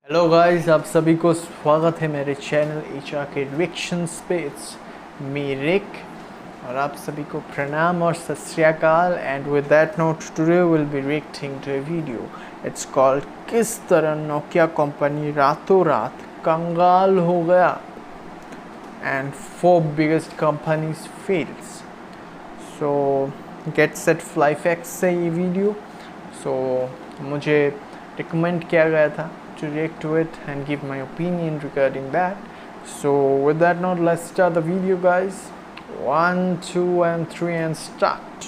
Hello guys, आप सभी को स्वागत है मेरे चैनल एचआर के रिएक्शंस पे। इट्स मी रिक और आप सभी को प्रणाम और सत श्री अकाल। And with that note today will be reacting to a video. It's called किस तरह नोकिया कंपनी रातों रात कंगाल हो गया and 4 biggest companies fails. So get set fly facts से ये वीडियो मुझे रिकमेंड किया गया था to react to it and give my opinion regarding that. So with that note, let's start the video, guys. 1, 2 and 3 and start.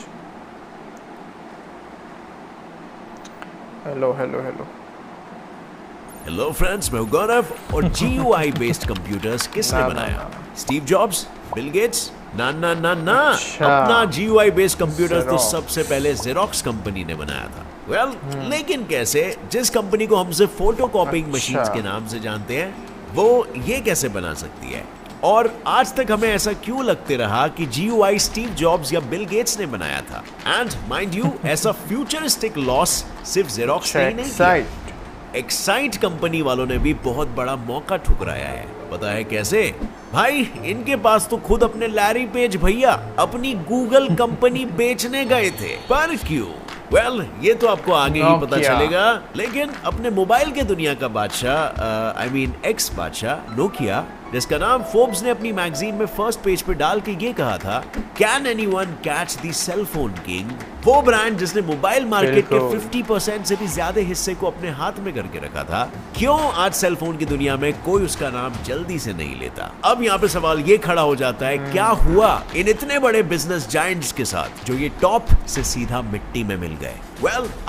Hello friends, मैं हूं गौरव। और GUI based computers किसने बनाया? Steve jobs, Bill Gates? ना ना ना ना, अपना GUI बेस्ड कंप्यूटर्स तो सबसे पहले जेरोक्स कंपनी ने बनाया था। लेकिन कैसे? जिस कंपनी को हम सिर्फ फोटो कॉपिंग मशीन्स के नाम से जानते हैं, वो ये कैसे बना सकती है? और आज तक हमें ऐसा क्यों लगते रहा कि GUI स्टीव जॉब्स या बिल गेट्स ने बनाया था? एंड माइंड यू, ऐसा फ्यूचरिस्टिक लॉस सिर्फ जेरोक्स ने नहीं किया। एक्साइट कंपनी वालों ने भी बहुत बड़ा मौका ठुकराया है। पता है कैसे? भाई, इनके पास तो खुद अपने लैरी पेज भैया अपनी गूगल कंपनी बेचने गए थे। पर क्यों? ये तो आपको आगे ही पता चलेगा। लेकिन अपने मोबाइल के दुनिया का बादशाह, एक्स बादशाह नोकिया, जिसका नाम फोर्ब्स ने अपनी मैगजीन में फर्स्ट पेज पे डाल के ये कहा था, can anyone catch the cell phone king? वो ब्रांड जिसने मोबाइल मार्केट के 50% से भी ज्यादा हिस्से को अपने हाथ में करके रखा था, क्यों आज सेल फोन की दुनिया में कोई उसका नाम जल्दी से नहीं लेता? अब यहाँ पे सवाल ये खड़ा हो जाता है, क्या हुआ इन इतने बड़े बिजनेस जायंट्स के साथ जो ये टॉप से सीधा मिट्टी में मिल गए?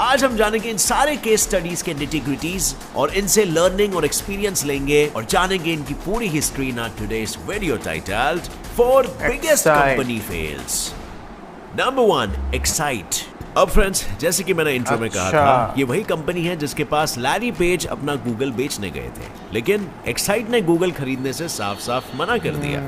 आज हम जानेंगे इन सारे केस स्टडीज के निटी-ग्रिटीज और इनसे लर्निंग और एक्सपीरियंस लेंगे और जानेंगे इनकी पूरी history in today's video titled 4 biggest company fails. Number 1, excite. अब फ्रेंड्स, जैसे कि मैंने इंट्रो में कहा था, ये वही कंपनी है जिसके पास लैरी पेज अपना गूगल बेचने गए थे, लेकिन एक्साइट ने गूगल खरीदने से साफ साफ मना कर दिया।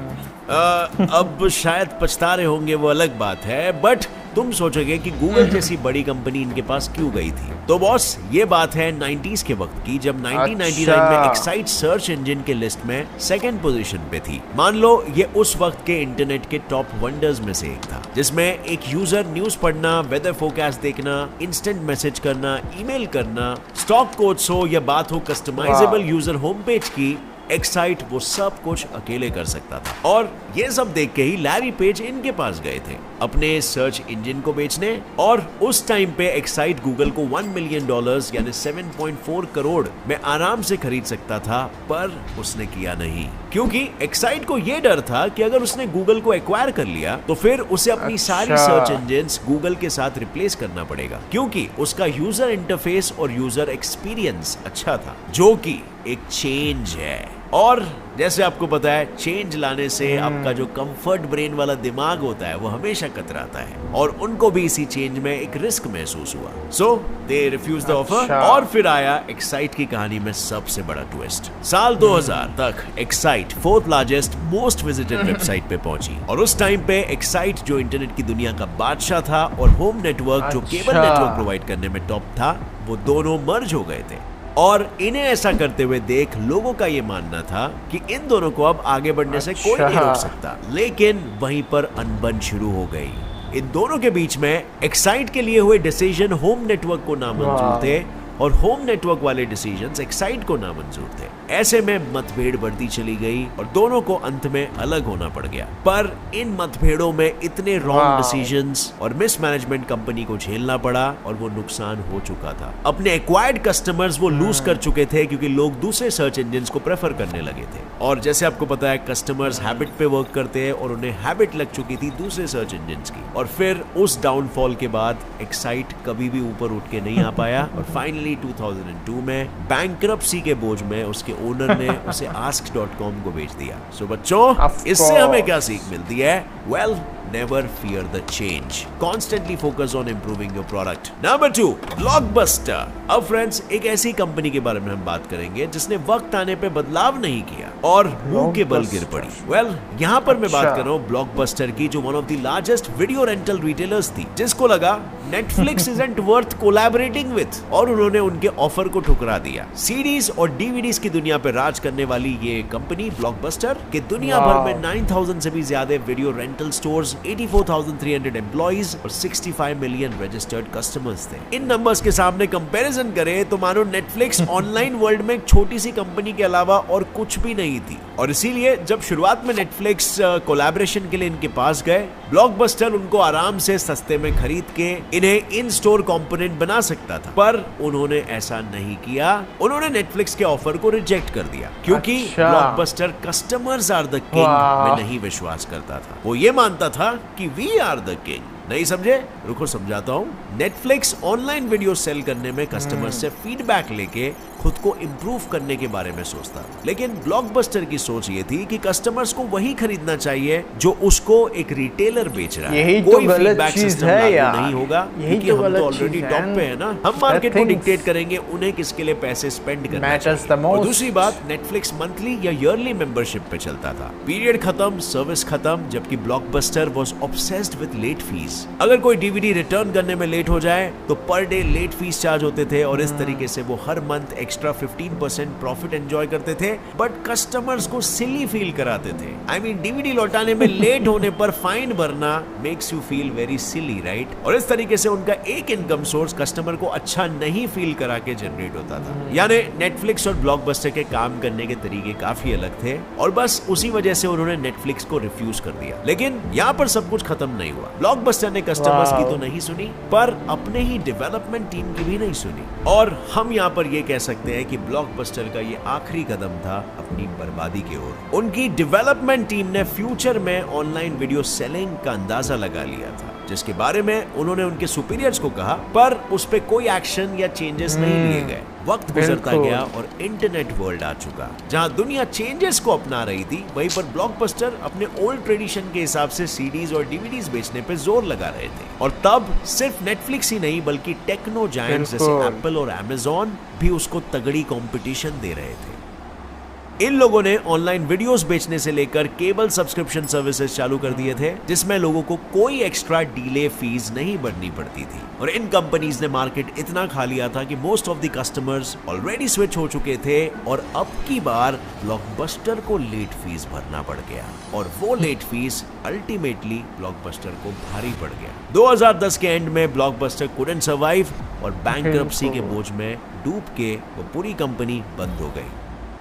अब शायद पछता रहे होंगे, वो अलग बात है, बट तुम सोचोगे कि गूगल जैसी बड़ी कंपनी इनके पास क्यों गई थी? तो बॉस, ये बात है 90s के वक्त की, जब 1999 में एक्साइट सर्च इंजन के लिस्ट में 2nd पोजीशन पे थी। मान लो ये उस वक्त के इंटरनेट के टॉप वंडर्स में से एक था, जिसमें एक यूजर न्यूज पढ़ना, वेदर फोरकास्ट देखना, इंस्टेंट मैसेज करना, ईमेल करना, स्टॉक कोड्स हो या बात हो कस्टमाइजेबल यूजर होम पेज की, एक्साइट वो सब कुछ अकेले कर सकता था। और ये सब देख के ही लैरी पेज इनके पास गए थे अपने सर्च इंजन को बेचने। और उस टाइम पे एक्साइट गूगल को $1 मिलियन यानी 7.4 करोड़ में आराम से खरीद सकता था, पर उसने किया नहीं, क्योंकि एक्साइट को ये डर था कि अगर उसने गूगल को एक्वायर कर लिया तो फिर उसे अपनी सारी सर्च इंजन्स गूगल के साथ रिप्लेस करना पड़ेगा, क्योंकि उसका यूजर इंटरफेस और यूजर एक्सपीरियंस अच्छा था, जो कि एक चेंज है। और जैसे आपको पता है, चेंज लाने से आपका जो कंफर्ट ब्रेन वाला दिमाग होता है वो हमेशा कतराता है, और उनको भी इसी चेंज में एक रिस्क महसूस हुआ। सो दे रिफ्यूज द ऑफर। और फिर आया एक्साइट की कहानी में सबसे बड़ा ट्विस्ट। साल 2000 तक excite 4th largest most visited website पे पहुंची, और उस टाइम पे एक्साइट जो इंटरनेट की दुनिया का बादशाह था और होम नेटवर्क जो केबल नेटवर्क प्रोवाइड करने में टॉप था, वो दोनों मर्ज हो गए थे। और इन्हें ऐसा करते हुए देख लोगों का ये मानना था कि इन दोनों को अब आगे बढ़ने से कोई नहीं रोक सकता। लेकिन वहीं पर अनबन शुरू हो गई। इन दोनों के बीच में एक्साइट के लिए हुए डिसीजन होम नेटवर्क को नामंजूर थे, और होम नेटवर्क वाले डिसीजंस एक्साइट को नामंजूर थे। ऐसे में मतभेद बढ़ती चली गई और दोनों को अंत में अलग होना पड़ गया। पर इन मतभेदों में इतने रॉन्ग डिसीजंस और मिसमैनेजमेंट कंपनी को झेलना पड़ा, और वो नुकसान हो चुका था। अपने एक्वायर्ड कस्टमर्स वो लूज कर चुके थे, क्योंकि लोग दूसरे सर्च इंजन्स को प्रेफर करने लगे थे। और जैसे आपको पता है, कस्टमर्स हैबिट पे वर्क करते हैं, और उन्हें हैबिट लग चुकी थी दूसरे सर्च इंजन्स की। और फिर उस डाउनफॉल के बाद एक्साइट कभी भी ऊपर उठ के नहीं आ पाया, और फाइनली 2002 में बैंकरप्सी के बोझ में उसके ओनर ने उसे ask.com को बेच दिया। सो बच्चों, इससे हमें क्या सीख मिलती है? never fear the change. Constantly focus on improving your product. Number 2, Blockbuster. अब फ्रेंड्स एक ऐसी कंपनी के बारे में हम बात करेंगे जिसने वक्त आने पे बदलाव नहीं किया और मुंह के बल गिर पड़ी। वेल, यहाँ पर मैं बात कर रहा हूँ ब्लॉकबस्टर की, जो one of the largest video rental retailers थी, जिसको लगा Netflix isn't worth collaborating with, और उन्होंने उनके ऑफर को ठुकरा दिया। सीडीज और डीवीडीज की दुनिया पे राज करने वाली ये कंपनी ब्लॉकबस्टर के दुनिया भर में 9,000 से भी ज्यादा वीडियो रेंटल स्टोर्स, 84,300 एम्प्लॉइज और 65 मिलियन रजिस्टर्ड कस्टमर्स थे। इन नंबर्स के सामने कंपैरिजन करें तो मानो नेटफ्लिक्स ऑनलाइन वर्ल्ड में एक छोटी सी कंपनी के अलावा और कुछ भी नहीं थी। और इसीलिए जब शुरुआत में नेटफ्लिक्स कोलैबोरेशन के लिए इनके पास गए, ब्लॉकबस्टर उनको आराम से सस्ते में खरीद के इन्हें इन स्टोर कंपोनेंट बना सकता था, पर उन्होंने ऐसा नहीं किया। उन्होंने नेटफ्लिक्स के ऑफर को रिजेक्ट कर दिया क्योंकि Blockbuster customers are the king में नहीं विश्वास करता था। वो ये मानता था कि वी आर द किंग। नहीं समझे? रुको समझाता हूँ। नेटफ्लिक्स ऑनलाइन वीडियो सेल करने में कस्टमर से फीडबैक लेके खुद को इम्प्रूव करने के बारे में सोचता, लेकिन ब्लॉकबस्टर की सोच ये थी कि कस्टमर्स को वही खरीदना चाहिए जो उसको एक रिटेलर बेच रहा है। यही कोई तो गलत फीडबैक चीज सिस्टम है यार, नहीं होगा क्योंकि हम तो ऑलरेडी टॉप पे है ना। हम मार्केट को डिक्टेट करेंगे उन्हें किसके लिए पैसे स्पेंड करना है। और दूसरी बात, नेटफ्लिक्स मंथली या ईयरली मेंबरशिप पे चलता था। पीरियड खत्म, सर्विस खत्म, जबकि Blockbuster was obsessed with late fees. अगर कोई डीवीडी रिटर्न करने में लेट हो जाए तो per day late fees charge होते थे और इस तरीके से वो हर मंथ एक्स्ट्रा 15% प्रॉफिट एंजॉय करते थे, बट कस्टमर्स को सिली फील कराते थे। आई मीन डीवीडी लौटाने में लेट होने पर फाइन भरना makes you feel very silly, right? और इस तरीके से उनका एक इनकम सोर्स कस्टमर को अच्छा नहीं फील करा के जनरेट होता था। यानी नेटफ्लिक्स और ब्लॉकबस्टर के काम करने के तरीके काफी अलग थे और बस उसी वजह से उन्होंने नेटफ्लिक्स को रिफ्यूज कर दिया। लेकिन यहाँ पर सब कुछ खत्म नहीं हुआ। ब्लॉकबस्टर ने कस्टमर्स की तो नहीं सुनी, पर अपने ही डेवलपमेंट टीम की भी नहीं सुनी। और हम यहाँ पर ये कह सकते हैं कि ब्लॉकबस्टर का ये आखिरी कदम था अपनी बर्बादी की ओर। उनकी डेवलपमेंट टीम ने फ्यूचर में ऑनलाइन वीडियो सेलिंग का अंदाजा लगा लिया था, जिसके बारे में उन्होंने उनके सुपीरियर्स को कहा, पर उस पे कोई एक्शन या चेंजेस नहीं लिए गए। वक्त गुजरता गया और इंटरनेट वर्ल्ड आ चुका, जहां दुनिया चेंजेस को अपना रही थी, वहीं पर ब्लॉकबस्टर अपने ओल्ड ट्रेडिशन के हिसाब से सीडीज और डीवीडीज बेचने पे जोर लगा रहे थे। और तब सिर्फ नेटफ्लिक्स ही नहीं बल्कि टेक्नो जायंट्स जैसे एप्पल और अमेज़न भी उसको तगड़ी कंपटीशन दे रहे थे। इन लोगों ने ऑनलाइन वीडियोस बेचने से लेकर केबल सब्सक्रिप्शन सर्विसेज चालू कर दिए थे, जिसमें लोगों को कोई एक्स्ट्रा डीले फीस नहीं भरनी पड़ती थी। और इन कंपनीज ने मार्केट इतना खा लिया था कि most of the customers already switch हो चुके थे और अब की बार ब्लॉकबस्टर को लेट फीस भरना पड़ गया। और वो लेट फीस अल्टीमेटली ब्लॉकबस्टर को भारी पड़ गया। 2010 के एंड में ब्लॉकबस्टर कुडंट सर्वाइव और बैंकरप्सी के बोझ में डूब के वो पूरी कंपनी बंद हो गई।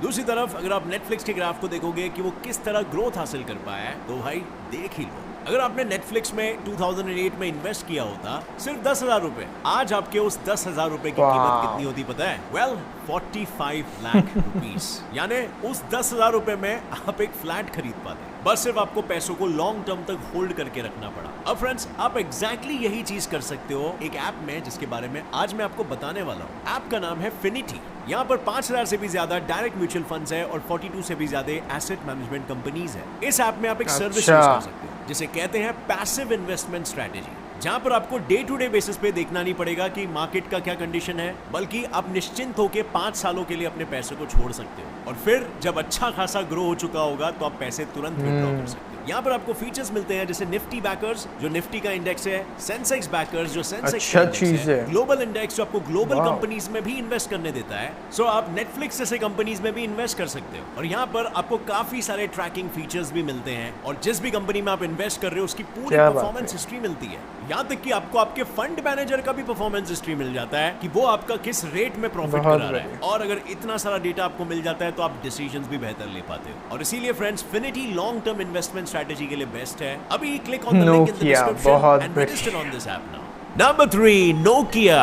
दूसरी तरफ अगर आप नेटफ्लिक्स के ग्राफ को देखोगे कि वो किस तरह ग्रोथ हासिल कर पाया है, तो भाई देख ही लो। अगर आपने नेटफ्लिक्स में 2008 में इन्वेस्ट किया होता सिर्फ 10,000 रुपए, आज आपके उस 10,000 रुपए की कीमत कितनी होती पता है? Well 45 lakh rupees. यानी उस 10,000 रुपए में आप एक फ्लैट खरीद पाते, बस सिर्फ आपको पैसों को लॉन्ग टर्म तक होल्ड करके रखना पड़ा। अब फ्रेंड्स, आप एग्जैक्टली यही चीज कर सकते हो एक ऐप में, जिसके बारे में आज मैं आपको बताने वाला हूँ। ऐप का नाम है फिनिटी। यहाँ पर 5,000 से भी ज्यादा डायरेक्ट म्यूचुअल फंड्स है और 42 से भी ज्यादा एसेट मैनेजमेंट कंपनीज है। इस ऐप में आप एक सर्विस यूज कर सकते हो जिसे कहते हैं पैसिव इन्वेस्टमेंट स्ट्रेटेजी, जहां पर आपको डे टू डे बेसिस पे देखना नहीं पड़ेगा कि मार्केट का क्या कंडीशन है, बल्कि आप निश्चिंत होकर 5 सालों के लिए अपने पैसे को छोड़ सकते हो। और फिर जब अच्छा खासा ग्रो हो चुका होगा तो आप पैसे तुरंत विड्रॉ कर सकते हो। यहाँ पर आपको फीचर्स मिलते हैं जैसे निफ्टी बैकर्स जो निफ्टी का इंडेक्स है, सेंसेक्स बैकर्स जो सेंसेक्स का इंडेक्स है, ग्लोबल इंडेक्स जो आपको ग्लोबल कंपनीज में भी इन्वेस्ट करने देता है। सो आप नेटफ्लिक्स जैसे कंपनीज में भी इन्वेस्ट कर सकते हो। और यहाँ पर आपको काफी सारे ट्रैकिंग फीचर्स भी मिलते हैं और जिस भी कंपनी में आप इन्वेस्ट कर रहे हो उसकी पूरी परफॉर्मेंस हिस्ट्री मिलती है। यहाँ तक कि आपको आपके फंड मैनेजर का भी परफॉर्मेंस हिस्ट्री मिल जाता है कि वो आपका किस रेट में प्रॉफिट करा रहा है। और अगर इतना सारा डेटा आपको मिल जाता है तो आप डिसीजंस भी बेहतर ले पाते हो। और इसीलिए friends, Finity long term investment strategy के लिए बेस्ट है। अभी click on the link in the description and register on this app now. Number 3, Nokia.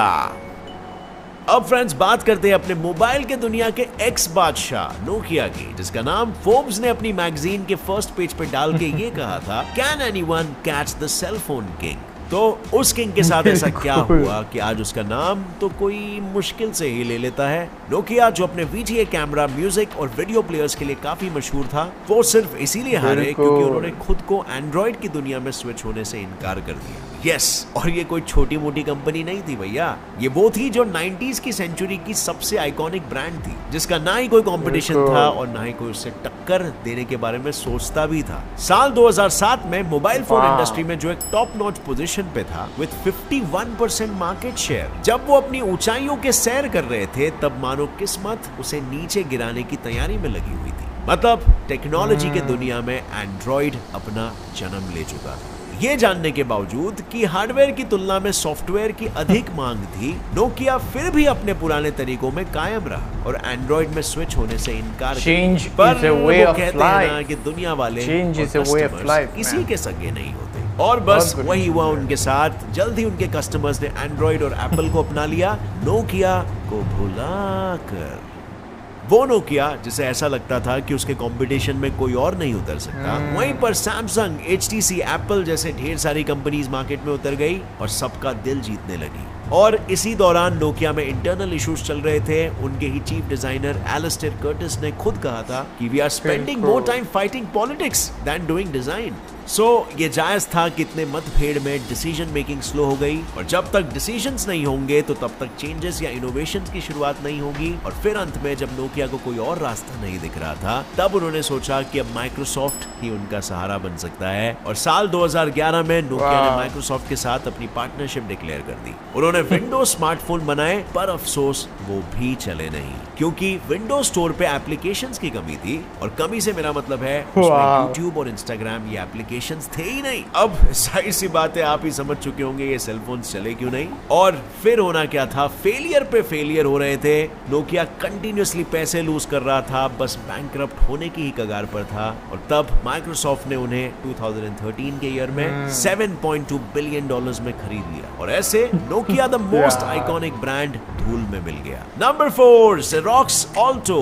अब फ्रेंड्स बात करते हैं अपने मोबाइल के दुनिया के एक्स बादशाह नोकिया की, जिसका नाम फोर्ब्स ने अपनी मैगजीन के फर्स्ट पेज पे डाल के ये कहा था, can anyone catch the cell phone king? तो उस किंग के साथ ऐसा क्या बिल्कुल। हुआ कि आज उसका नाम तो कोई मुश्किल से ही ले लेता है। नोकिया जो अपने VGA कैमरा, म्यूजिक और वीडियो प्लेयर्स के लिए काफी मशहूर था, वो सिर्फ इसीलिए हारे बिल्कुल। क्योंकि उन्होंने खुद को एंड्रॉइड की दुनिया में स्विच होने से इनकार कर दिया। यस, और ये कोई छोटी मोटी कंपनी नहीं थी भैया, ये वो थी जो 90s की सेंचुरी की सबसे आइकॉनिक ब्रांड थी, जिसका ना ही कोई कंपटीशन बिल्कुल। था और ना ही कोई उससे टक्कर देने के बारे में सोचता भी था। साल 2007 में मोबाइल फोन वाह। इंडस्ट्री में जो एक टॉप नॉच पोजीशन पे था विद 51% मार्केट शेयर, जब वो अपनी ऊंचाइयों के सैर कर रहे थे, तब मानो किस्मत उसे नीचे गिराने की तैयारी में लगी हुई थी। मतलब टेक्नोलॉजी के दुनिया में एंड्रॉइड अपना जन्म ले चुका था। ये जानने के बावजूद कि हार्डवेयर की तुलना में सॉफ्टवेयर की अधिक मांग थी, नोकिया फिर भी अपने पुराने तरीकों में कायम रहा और एंड्रॉइड में स्विच होने से इनकार Change पर is a way वो of कहते हैं ना life. कि दुनिया वाले Change और is a way of customers life, किसी man. के सगे नहीं होते। और बस बहुत वही हुआ बढ़िया। उनके साथ। जल्द ही उनके कस्टमर्स ने एंड्रॉइड और एप्पल को अपना लिया, नोकिया को भुलाकर। वो नोकिया जिसे ऐसा लगता था कि उसके कंपटीशन में कोई और नहीं उतर सकता, वहीं पर सैमसंग, HTC, एप्पल जैसे ढेर सारी कंपनीज मार्केट में उतर गई और सबका दिल जीतने लगी। और इसी दौरान नोकिया में इंटरनल इश्यूज चल रहे थे। उनके ही चीफ डिजाइनर एलिस्टेयर कर्टिस ने खुद कहा था कि we are spending more time fighting politics than doing design. So ये जायज था कि इतने मतभेड़ में डिसीजन मेकिंग स्लो हो गई, और जब तक डिसीजंस नहीं होंगे तो तब तक चेंजेस या इनोवेशंस की शुरुआत नहीं होगी। और फिर अंत में जब नोकिया को कोई और रास्ता नहीं दिख रहा था, तब उन्होंने सोचा कि अब माइक्रोसॉफ्ट ही उनका सहारा बन सकता है। और साल 2011 में नोकिया ने माइक्रोसॉफ्ट के साथ अपनी पार्टनरशिप डिक्लेयर कर दी। उन्होंने विंडोज स्मार्टफोन बनाए, पर अफसोस वो भी चले नहीं, क्योंकि विंडोज स्टोर पे एप्लीकेशंस की कमी थी। और कमी से मेरा मतलब है उसमें यूट्यूब और इंस्टाग्राम ये एप्लीकेशंस थे ही नहीं। अब जाहिर सी बात है, आप ही समझ चुके होंगे ये सेलफोन्स चले क्यों नहीं। और फिर होना क्या था, फेलियर पे फेलियर हो रहे थे। नोकिया कंटिन्यूअसली पैसे लूज कर रहा था, बस बैंकरप्ट होने की ही कगार पर था। और तब माइक्रोसॉफ्ट ने उन्हें 2013 के ईयर में $7.2 बिलियन में खरीद लिया, और ऐसे Nokia the most iconic brand धूल में मिल गया। Number 4, Xerox Alto।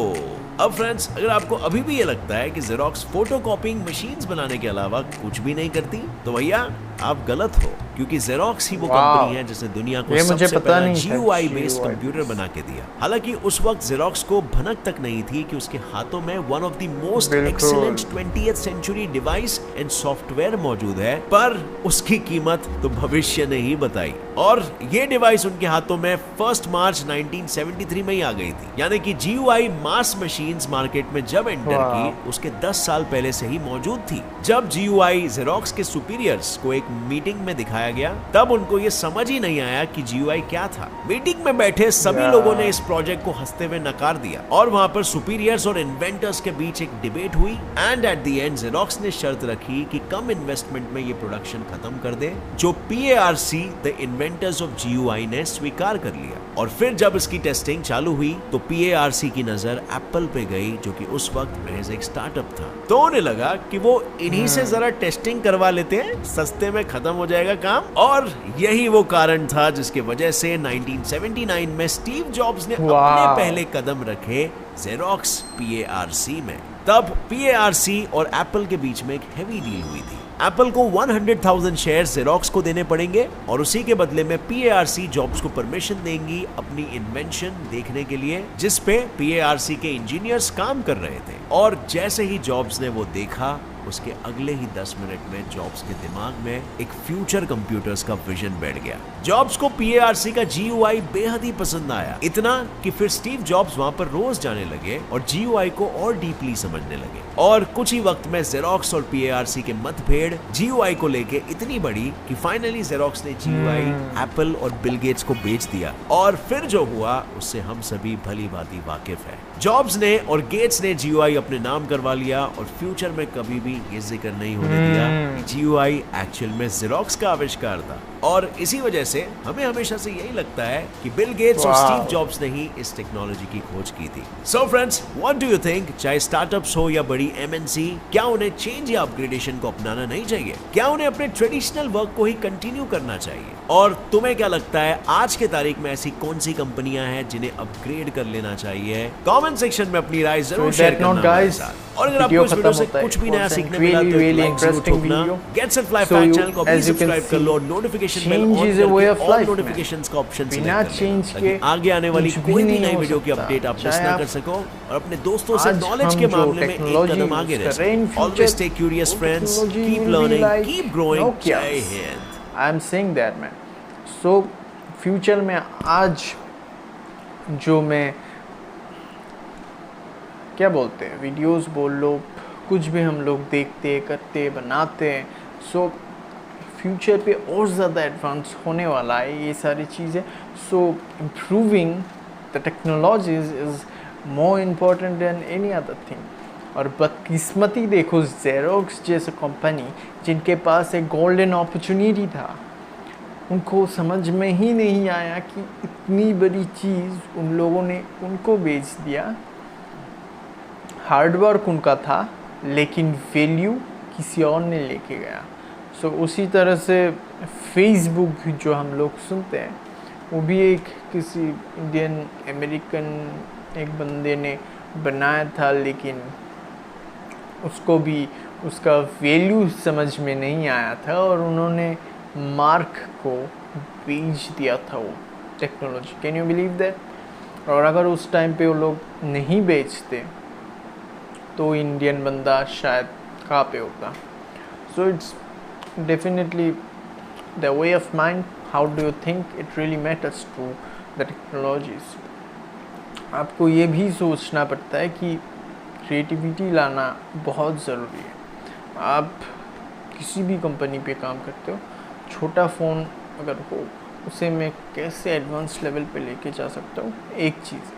अब फ्रेंड्स, अगर आपको अभी भी ये लगता है कि Xerox फोटोकॉपिंग मशीन्स बनाने के अलावा कुछ भी नहीं करती, तो भैया आप गलत हो, क्योंकि Xerox ही वो कंपनी है जिसने दुनिया को सबसे पहला GUI बेस्ड कंप्यूटर बना के दिया। हालांकि उस वक्त Xerox को भनक तक नहीं थी कि उसके हाथों में one of the most excellent 20th century device and software मौजूद है, पर उसकी कीमत तो भविष्य ने ही बताई। और ये डिवाइस उनके हाथों में 1 मार्च 1973 में ही आ गई थी, यानी कि GUI मास मशीन्स मार्केट में जब एंटर की, उसके 10 साल पहले से ही मौजूद थी। जब GUI Xerox के सुपीरियर्स को एक मीटिंग में दिखाया गया, तब उनको ये समझ ही नहीं आया कि GUI क्या था। मीटिंग में बैठे सभी लोगों ने इस प्रोजेक्ट को हंसते हुए नकार दिया, और वहां पर सुपीरियर्स और इन्वेंटर्स के बीच एक डिबेट हुई। And at the end Xerox ने शर्त रखी कि कम इन्वेस्टमेंट में ये प्रोडक्शन खत्म कर दे, जो PARC the inventors of GUI ने स्वीकार कर लिया। और फिर जब इसकी टेस्टिंग चालू हुई, तो PARC की नजर एप्पल पे गई, जो कि उस वक्त महज एक स्टार्टअप था। तो उन्हें लगा कि वो इन्हीं से जरा टेस्टिंग करवा लेते हैं, सस्ते में खत्म हो जाएगा काम। और यही वो कारण था जिसकी वजह से 1979 में स्टीव जॉब्स ने अपने पहले कदम रखे Xerox PARC में। तब PARC और एप्पल के बीच में एक हेवी डील हुई थी। एप्पल को 100,000 शेयर Xerox को देने पड़ेंगे, और उसी के बदले में PARC जॉब्स को परमिशन देंगी अपनी इन्वेंशन देखने के लिए, जिस पे PARC के इंजीनियर्स काम कर रहे थे। और जैसे ही जॉब्स ने वो देखा, उसके अगले ही 10 मिनट में जॉब्स के दिमाग में एक फ्यूचर कंप्यूटर्स का विजन बैठ गया। जॉब्स को PARC का GUI बेहद ही पसंद आया, इतना कि फिर स्टीव जॉब्स वहां पर रोज जाने लगे और GUI को और डीपली समझने लगे। और कुछ ही वक्त में Xerox और PARC के मतभेड़ GUI को लेके इतनी बड़ी कि फाइनली Xerox ने GUI एप्पल और बिल गेट्स को बेच दिया। और फिर जो हुआ उससे हम सभी भली भांति वाकिफ है। जॉब्स ने और गेट्स ने GUI अपने नाम करवा लिया, और फ्यूचर में कभी भी ये जिक्र नहीं होने दिया कि GUI एक्चुअल में Xerox का आविष्कार था। और इसी वजह से हमें हमेशा से यही लगता है कि बिल गेट्स और स्टीव जॉब्स ने ही इस टेक्नोलॉजी की खोज की थी। So friends, what do you think? चाहे स्टार्टअप्स हो या बड़ी MNC, क्या उन्हें चेंज या अपग्रेडेशन को अपनाना नहीं चाहिए? क्या उन्हें अपने ट्रेडिशनल वर्क को ही कंटिन्यू करना चाहिए? और तुम्हें क्या लगता है, आज के तारीख में ऐसी कौन सी कंपनियां हैं जिन्हें अपग्रेड कर लेना चाहिए? कमेंट सेक्शन में अपनी राय जरूर शेयर करना हमारे साथ। और अगर आपको इस वीडियो से कुछ भी नया सीखने मिला तो एक लाइक जरूर ठोकना। Gets and fly fact channel को भी सब्सक्राइब कर लो और notification notification bell Change on is a way करके of all life, man. Notifications का ऑप्शन बिना सिलेक्ट कर change लेना ताकि के आगे आने वाली कुछ भी कोई भी नहीं नई हो वीडियो की सकता। अपडेट आप मिस चाहे ना आप कर सको और अपने दोस्तों से आज नॉलेज हम के जो मामले में एक technology कदम आगे use रह कर रहे हैं, in सको ऑलवेज future, स्टे क्यूरियस वो friends technology keep will be learning like keep growing Nokias. जय Hind I am saying that, man. So future में आज जो मैं क्या बोलते हैं वीडियोस बोल लो, कुछ भी हम लोग देखते करते बनाते हैं, सो फ्यूचर पे और ज़्यादा एडवांस होने वाला है ये सारी चीज़ें. So improving the technologies is more important than any other thing. और बदकिस्मती देखो, जेरोक्स जैसे कंपनी जिनके पास एक गोल्डन अपॉर्चुनिटी था, उनको समझ में ही नहीं आया कि इतनी बड़ी चीज़ उन लोगों ने उनको बेच दिया. हार्डवर्क उनका था लेकिन वैल्यू किसी और ने लेके गया. सो उसी तरह से फेसबुक जो हम लोग सुनते हैं, वो भी एक किसी इंडियन अमेरिकन एक बंदे ने बनाया था, लेकिन उसको भी उसका वैल्यू समझ में नहीं आया था और उन्होंने मार्क को बेच दिया था वो technology. Can you believe that? और अगर उस टाइम पे वो लोग नहीं बेचते तो इंडियन बंदा शायद कहाँ पे होता. So it's definitely the way of mind. How do you think it really matters to the technologies. आपको ये भी सोचना पड़ता है कि क्रिएटिविटी लाना बहुत ज़रूरी है. आप किसी भी कंपनी पे काम करते हो, छोटा फ़ोन अगर हो उसे मैं कैसे एडवांस लेवल पे लेके जा सकता हूँ, एक चीज़.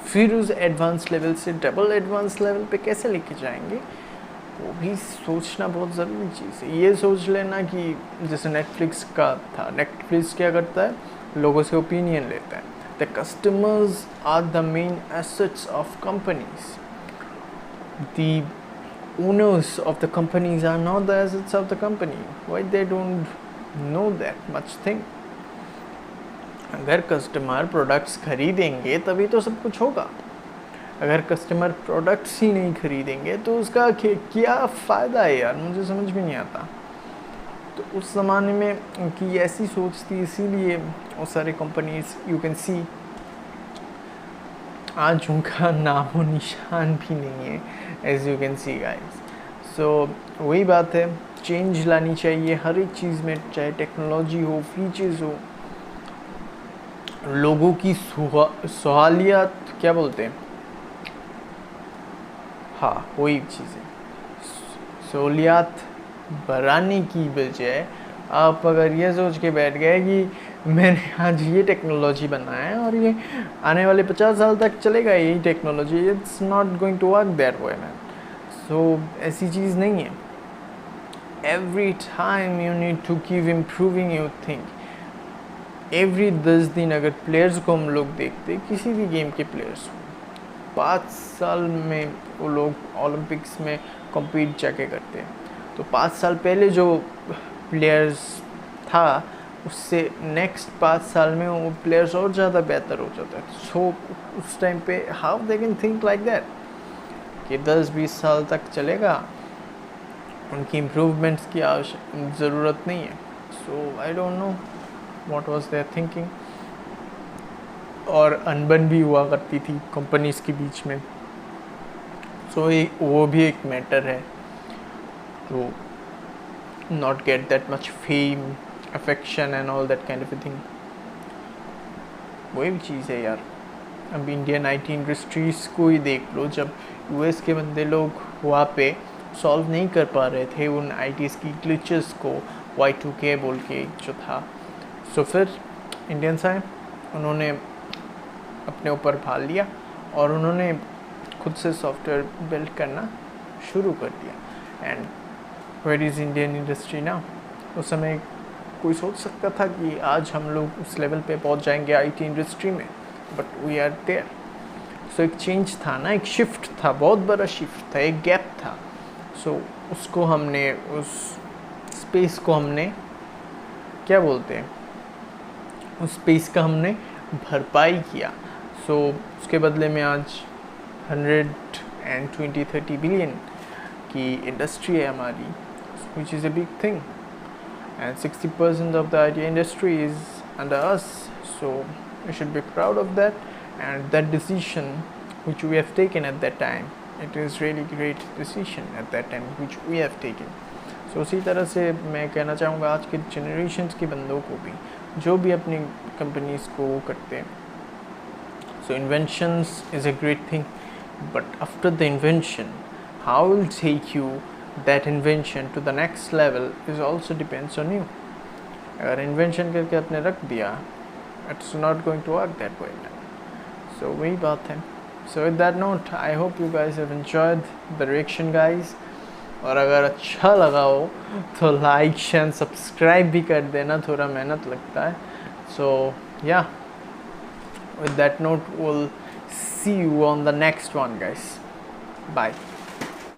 फिर उस एडवांस लेवल से डबल एडवांस लेवल पे कैसे लेके जाएंगे, वो भी सोचना बहुत ज़रूरी चीज़ है. ये सोच लेना कि जैसे नेटफ्लिक्स का था, नेटफ्लिक्स क्या करता है, लोगों से ओपिनियन लेता है. The customers are the main assets of companies. द owners of the companies are not the assets of the company. Why they don't know that much thing? अगर कस्टमर प्रोडक्ट्स खरीदेंगे तभी तो सब कुछ होगा. अगर कस्टमर प्रोडक्ट्स ही नहीं खरीदेंगे तो उसका क्या फ़ायदा है यार, मुझे समझ में नहीं आता. तो उस ज़माने में उनकी ऐसी सोच थी, इसीलिए वो सारे कंपनीज यू कैन सी आज उनका नामो निशान भी नहीं है, as you can see guys. So वही बात है, चेंज लानी चाहिए हर एक चीज़ में, चाहे टेक्नोलॉजी हो, फीचर्स हो, लोगों की सहूलियत क्या बोलते हैं, हाँ वही चीज़ है. सहूलियत बढ़ाने की बजाय आप अगर ये सोच के बैठ गए कि मैंने आज ये टेक्नोलॉजी बनाया है और ये आने वाले 50 साल तक चलेगा यही technology, it's not going to work that way man. So ऐसी चीज़ नहीं है. Every time you need to keep improving your thing. Every 10 दिन अगर प्लेयर्स को हम लोग देखते, किसी भी गेम के प्लेयर्स, 5 साल में वो लोग ओलंपिक्स में कम्पीट जाके करते हैं, तो 5 साल पहले जो प्लेयर्स था उससे नेक्स्ट 5 साल में वो प्लेयर्स और ज़्यादा बेहतर हो जाता है. सो उस टाइम पे how they can think like that कि 10-20 साल तक चलेगा, उनकी इम्प्रूवमेंट्स की ज़रूरत नहीं है. So I don't know what was their thinking. और अनबन भी हुआ करती थी कंपनीज के बीच में. सो वो भी एक मैटर है to not get that much fame, affection and all that kind of a thing. वही चीज़ है यार. अब इंडियन आईटी इंडस्ट्रीज़ को ही देख लो, जब यूएस के बंदे लोग वहाँ पे सॉल्व नहीं कर पा रहे थे उन आईटीज़ की ग्लिचेस को, Y2K बोल के जो था, सो फिर इंडियंस आए, उन्होंने अपने ऊपर भाल लिया और उन्होंने खुद से सॉफ्टवेयर बिल्ड करना शुरू कर दिया. And where is Indian industry ना. उस समय कोई सोच सकता था कि आज हम लोग उस लेवल पे पहुंच जाएंगे आईटी इंडस्ट्री में, बट वी आर देयर. सो एक चेंज था ना, एक शिफ्ट था, बहुत बड़ा शिफ्ट था, एक गैप था. सो उसको हमने, उस स्पेस को हमने क्या बोलते हैं, उस स्पेस का हमने भरपाई किया. सो उसके बदले में आज 120-30 बिलियन की इंडस्ट्री है हमारी, which is a big thing. and 60% of the IT industry is under us, so we should be proud of that. And that decision which we have taken at that time, it is really great decision at that time which we have taken. So उसी तरह से मैं कहना चाहूँगा आज के generations के बंदों को भी, जो भी अपनी कंपनीज़ को वो करते हैं, so inventions is a great thing, but after the invention, how will take you that invention to the next level is also depends on you. अगर invention करके आपने रख दिया, it's not going to work that way. So वही बात है. So with that note, I hope you guys have enjoyed the reaction, guys. और अगर अच्छा लगा हो तो लाइक शेयर सब्सक्राइब भी कर देना, थोड़ा मेहनत लगता है. So yeah, with that note, we'll see you on the next one, guys. Bye.